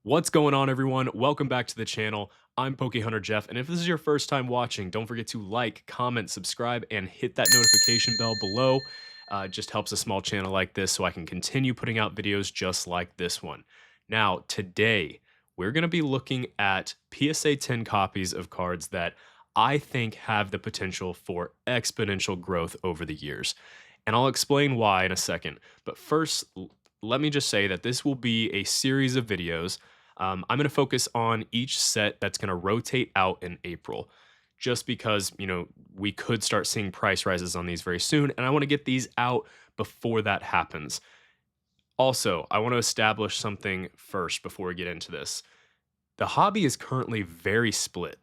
What's going on, everyone? Welcome back to the channel. I'm Hunter Jeff, and if this is your first time watching, don't forget to like, comment, subscribe, and hit that notification bell below. It just helps a small channel like this so I can continue putting out videos just like this one. Now, today, we're going to be looking at PSA 10 copies of cards that I think have the potential for exponential growth over the years. And I'll explain why in a second. But first, let me just say that this will be a series of videos. I'm going to focus on each set that's going to rotate out in April, just because, we could start seeing price rises on these very soon. And I want to get these out before that happens. Also, I want to establish something first before we get into this. The hobby is currently very split.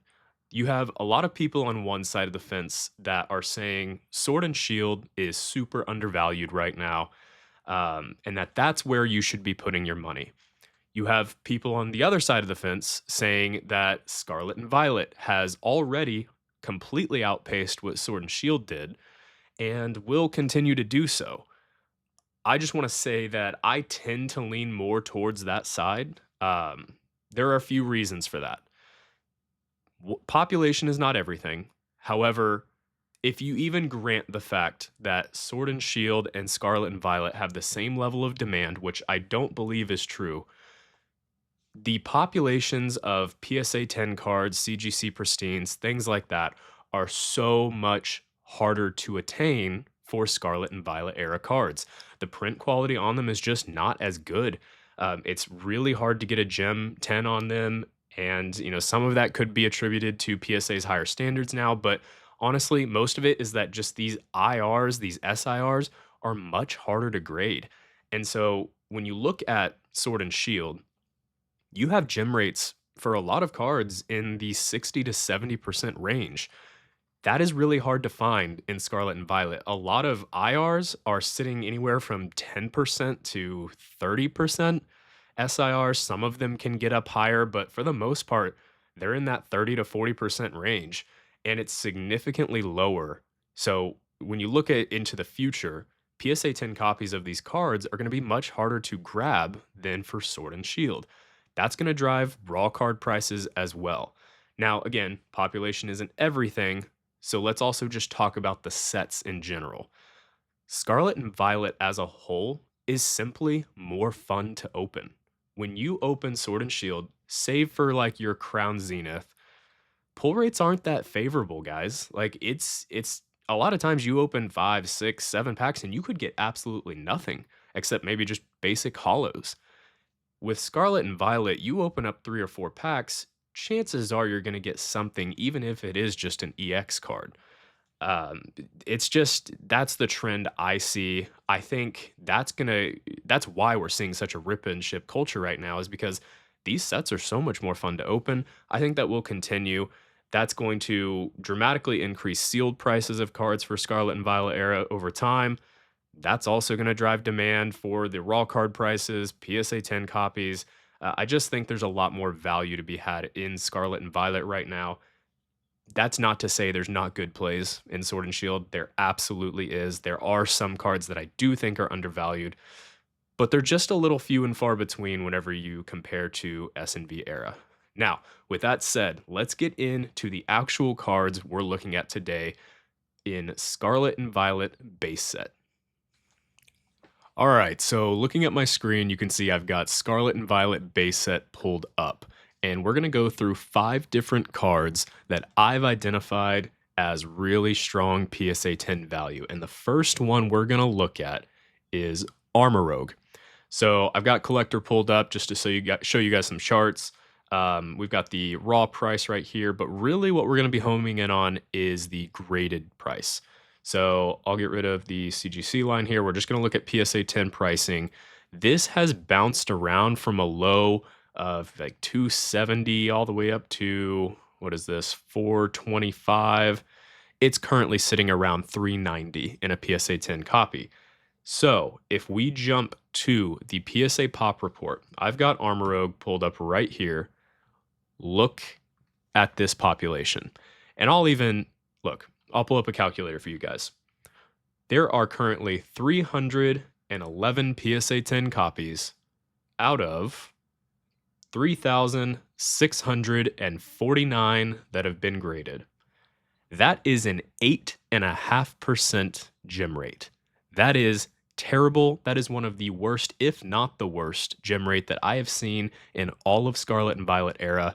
You have a lot of people on one side of the fence that are saying Sword and Shield is super undervalued right now, and that's where you should be putting your money. You have people on the other side of the fence saying that Scarlet and Violet has already completely outpaced what Sword and Shield did and will continue to do so. I just want to say that I tend to lean more towards that side. There are a few reasons for that. Population is not everything. However, if you even grant the fact that Sword and Shield and Scarlet and Violet have the same level of demand, which I don't believe is true, the populations of PSA 10 cards, CGC Pristines, things like that are so much harder to attain for Scarlet and Violet era cards. The print quality on them is just not as good. It's really hard to get a Gem 10 on them, and some of that could be attributed to PSA's higher standards now, but honestly, most of it is that just these IRs, these SIRs, are much harder to grade. And so when you look at Sword and Shield, you have gem rates for a lot of cards in the 60 to 70% range. That is really hard to find in Scarlet and Violet. A lot of IRs are sitting anywhere from 10% to 30% SIR. Some of them can get up higher, but for the most part, they're in that 30 to 40% range, and it's significantly lower. So when you look at into the future, PSA 10 copies of these cards are going to be much harder to grab than for Sword and Shield. That's going to drive raw card prices as well. Now, again, population isn't everything, so let's also just talk about the sets in general. Scarlet and Violet as a whole is simply more fun to open. When you open Sword and Shield, save for like your Crown Zenith, pull rates aren't that favorable, guys. Like it's a lot of times you open 5, 6, 7 packs and you could get absolutely nothing except maybe just basic hollows. With Scarlet and Violet, you open up 3 or 4 packs, chances are you're going to get something, even if it is just an EX card. It's just that's the trend I see. I think that's why we're seeing such a rip and ship culture right now, is because these sets are so much more fun to open. I think that will continue. That's going to dramatically increase sealed prices of cards for Scarlet and Violet era over time. That's also going to drive demand for the raw card prices, PSA 10 copies. I just think there's a lot more value to be had in Scarlet and Violet right now. That's not to say there's not good plays in Sword and Shield. There absolutely is. There are some cards that I do think are undervalued, but they're just a little few and far between whenever you compare to S&V era. Now, with that said, let's get into the actual cards we're looking at today in Scarlet and Violet Base Set. All right, so looking at my screen, you can see I've got Scarlet and Violet Base Set pulled up, and we're going to go through 5 different cards that I've identified as really strong PSA 10 value. And the first one we're going to look at is Armor Rogue. So I've got Collector pulled up just to show you guys some charts. We've got the raw price right here, but really what we're going to be homing in on is the graded price. So I'll get rid of the CGC line here. We're just going to look at PSA 10 pricing. This has bounced around from a low of like 270 all the way up to, what is this, 425. It's currently sitting around 390 in a PSA 10 copy. So if we jump to the PSA Pop Report, I've got Armor Rogue pulled up right here. Look at this population. And I'll pull up a calculator for you guys. There are currently 311 PSA 10 copies out of 3,649 that have been graded. That is an 8.5% gem rate. That is terrible. That is one of the worst, if not the worst, gem rate that I have seen in all of Scarlet and Violet era.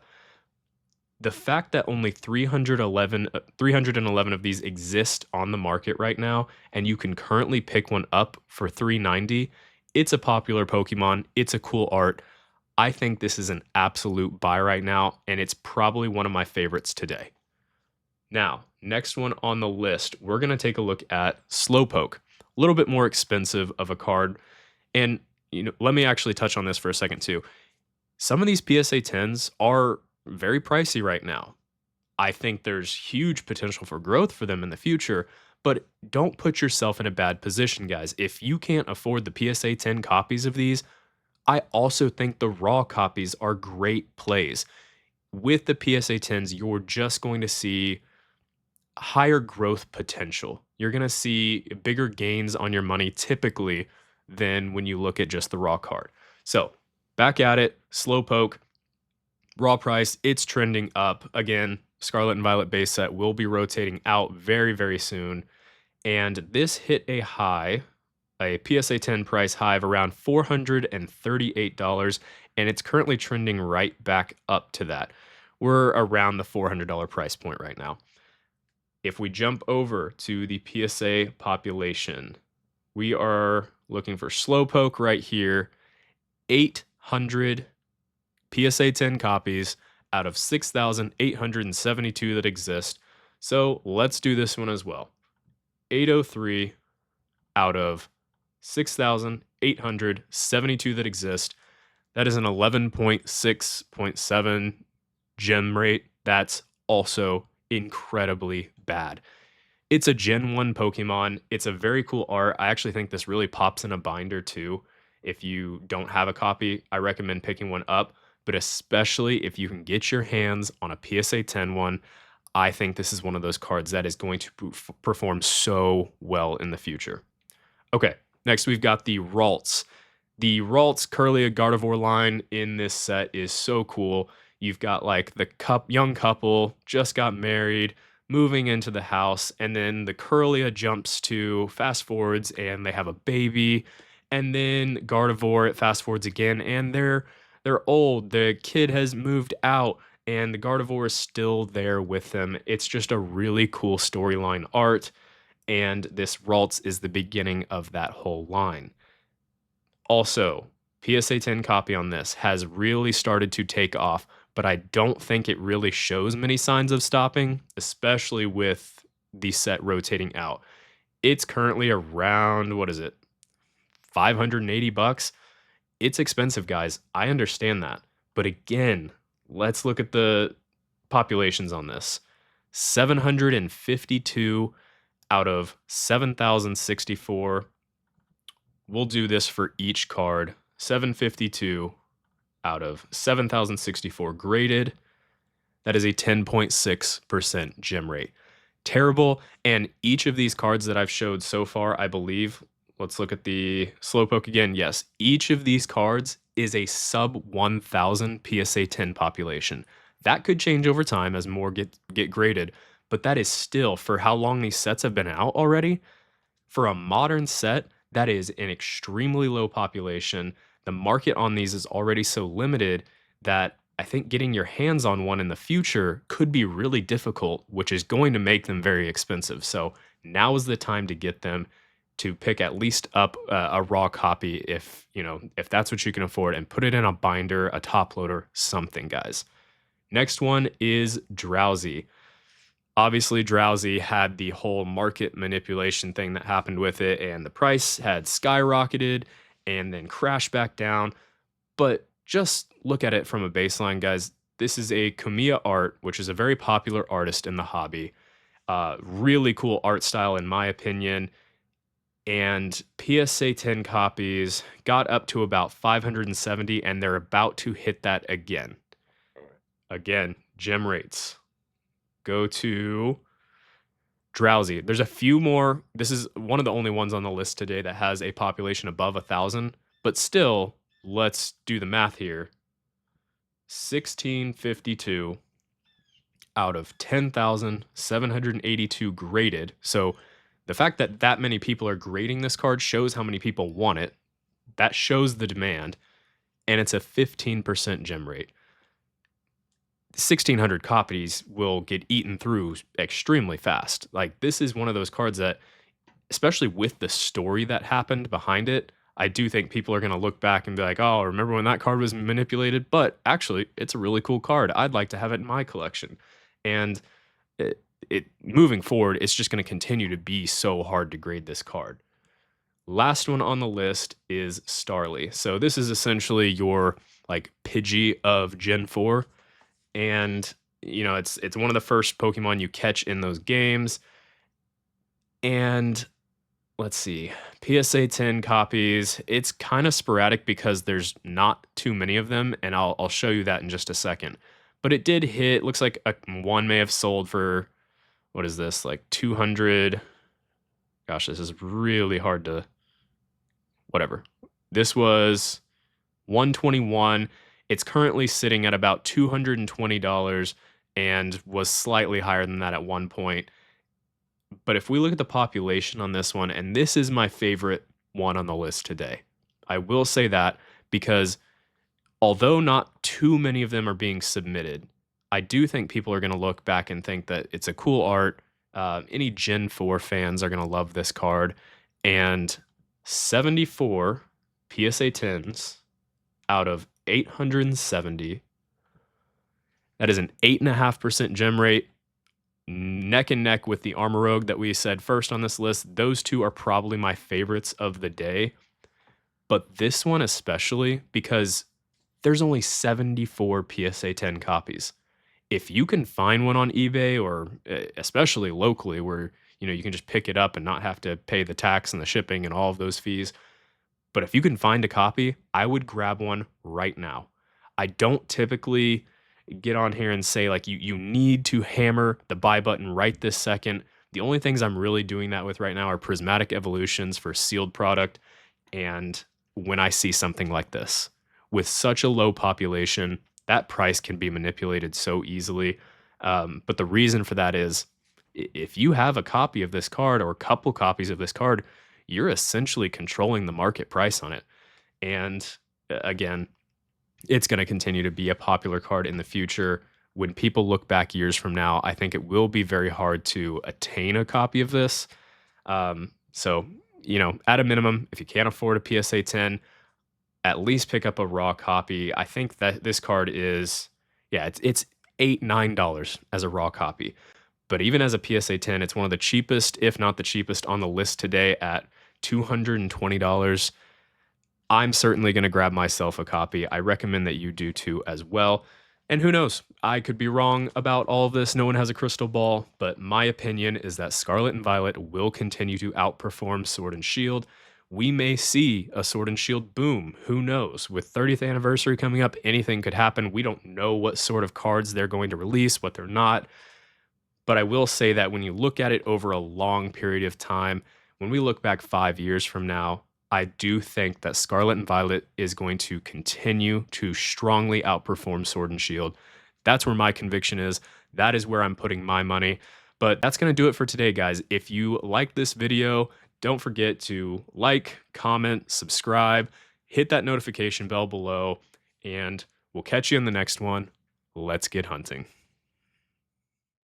The fact that only 311 of these exist on the market right now, and you can currently pick one up for $390, it's a popular Pokemon. It's a cool art. I think this is an absolute buy right now, and it's probably one of my favorites today. Now, next one on the list, we're going to take a look at Slowpoke. A little bit more expensive of a card. And let me actually touch on this for a second too. Some of these PSA 10s are very pricey right now. I think there's huge potential for growth for them in the future, but don't put yourself in a bad position, guys. If you can't afford the PSA 10 copies of these, I also think the raw copies are great plays. With the PSA 10s, you're just going to see higher growth potential. You're going to see bigger gains on your money typically than when you look at just the raw card. So, back at it, Slowpoke, raw price, it's trending up. Again, Scarlet and Violet base set will be rotating out very, very soon. And this hit a high, a PSA 10 price high of around $438, and it's currently trending right back up to that. We're around the $400 price point right now. If we jump over to the PSA population, we are looking for Slowpoke right here. 800 PSA 10 copies out of 6,872 that exist. So let's do this one as well. 803 out of 6,872 that exist. That is an 11.6.7 gem rate. That's also incredibly bad. It's a Gen 1 Pokemon. It's a very cool art. I actually think this really pops in a binder too. If you don't have a copy, I recommend picking one up, but especially if you can get your hands on a PSA 10 one, I think this is one of those cards that is going to perform so well in the future. Okay, next we've got the Ralts. The Ralts Curlia Gardevoir line in this set is so cool. You've got like the young couple just got married, moving into the house, and then the Curlia jumps to fast forwards and they have a baby, and then Gardevoir, it fast forwards again, and they're old. The kid has moved out, and the Gardevoir is still there with them. It's just a really cool storyline art, and this Ralts is the beginning of that whole line. Also, PSA 10 copy on this has really started to take off, but I don't think it really shows many signs of stopping, especially with the set rotating out. It's currently around, what is it, $580? It's expensive, guys. I understand that. But again, let's look at the populations on this. 752 out of 7,064. We'll do this for each card. 752 out of 7,064 graded. That is a 10.6% gem rate. Terrible. And each of these cards that I've showed so far, I believe, let's look at the Slowpoke again. Yes, each of these cards is a sub 1,000 PSA 10 population. That could change over time as more get graded, but that is still, for how long these sets have been out already, for a modern set, that is an extremely low population. The market on these is already so limited that I think getting your hands on one in the future could be really difficult, which is going to make them very expensive. So now is the time to get them, to pick at least up a raw copy if that's what you can afford, and put it in a binder, a top loader, something, guys. Next one is Drowsy. Obviously, Drowsy had the whole market manipulation thing that happened with it, and the price had skyrocketed and then crashed back down. But just look at it from a baseline, guys. This is a Kamiya art, which is a very popular artist in the hobby. Really cool art style, in my opinion. And PSA 10 copies got up to about 570, and they're about to hit that again. Again, gem rates. Go to Drowsy. There's a few more. This is one of the only ones on the list today that has a population above 1,000. But still, let's do the math here. 1652 out of 10,782 graded. So the fact that that many people are grading this card shows how many people want it. That shows the demand, and it's a 15% gem rate. 1,600 copies will get eaten through extremely fast. Like, this is one of those cards that, especially with the story that happened behind it, I do think people are going to look back and be like, oh, remember when that card was manipulated? But actually, it's a really cool card. I'd like to have it in my collection. And moving forward, it's just going to continue to be so hard to grade this card. Last one on the list is Starly. So this is essentially your like Pidgey of Gen 4. And it's one of the first Pokemon you catch in those games. And let's see, PSA 10 copies. It's kind of sporadic because there's not too many of them, and I'll show you that in just a second. But it did hit. Looks like one may have sold for, what is this, like 200? Gosh, this is really hard to. Whatever. This was 121. It's currently sitting at about $220 and was slightly higher than that at one point. But if we look at the population on this one, and this is my favorite one on the list today, I will say that because although not too many of them are being submitted, I do think people are going to look back and think that it's a cool art. Any Gen 4 fans are going to love this card. And 74 PSA 10s out of 870. That is an 8.5% gem rate. Neck and neck with the Armorogue that we said first on this list. Those two are probably my favorites of the day. But this one especially, because there's only 74 PSA 10 copies. If you can find one on eBay, or especially locally where you can just pick it up and not have to pay the tax and the shipping and all of those fees. But if you can find a copy, I would grab one right now. I don't typically get on here and say like you need to hammer the buy button right this second. The only things I'm really doing that with right now are prismatic evolutions for sealed product. And when I see something like this with such a low population, that price can be manipulated so easily. But the reason for that is, if you have a copy of this card or a couple copies of this card, you're essentially controlling the market price on it. And again, it's going to continue to be a popular card in the future. When people look back years from now, I think it will be very hard to attain a copy of this. So, at a minimum, if you can't afford a PSA 10, at least pick up a raw copy. I think that this card is, it's $8, $9 as a raw copy. But even as a PSA 10, it's one of the cheapest, if not the cheapest, on the list today at $220. I'm certainly going to grab myself a copy. I recommend that you do too as well. And who knows? I could be wrong about all of this. No one has a crystal ball, but my opinion is that Scarlet and Violet will continue to outperform Sword and Shield. We may see a Sword and Shield boom. Who knows? With 30th anniversary coming up, anything could happen. We don't know what sort of cards they're going to release, what they're not. But I will say that when you look at it over a long period of time, when we look back 5 years from now, I do think that Scarlet and Violet is going to continue to strongly outperform Sword and Shield. That's where my conviction is. That is where I'm putting my money. But that's going to do it for today, guys. If you like this video, don't forget to like, comment, subscribe, hit that notification bell below, and we'll catch you in the next one. Let's get hunting.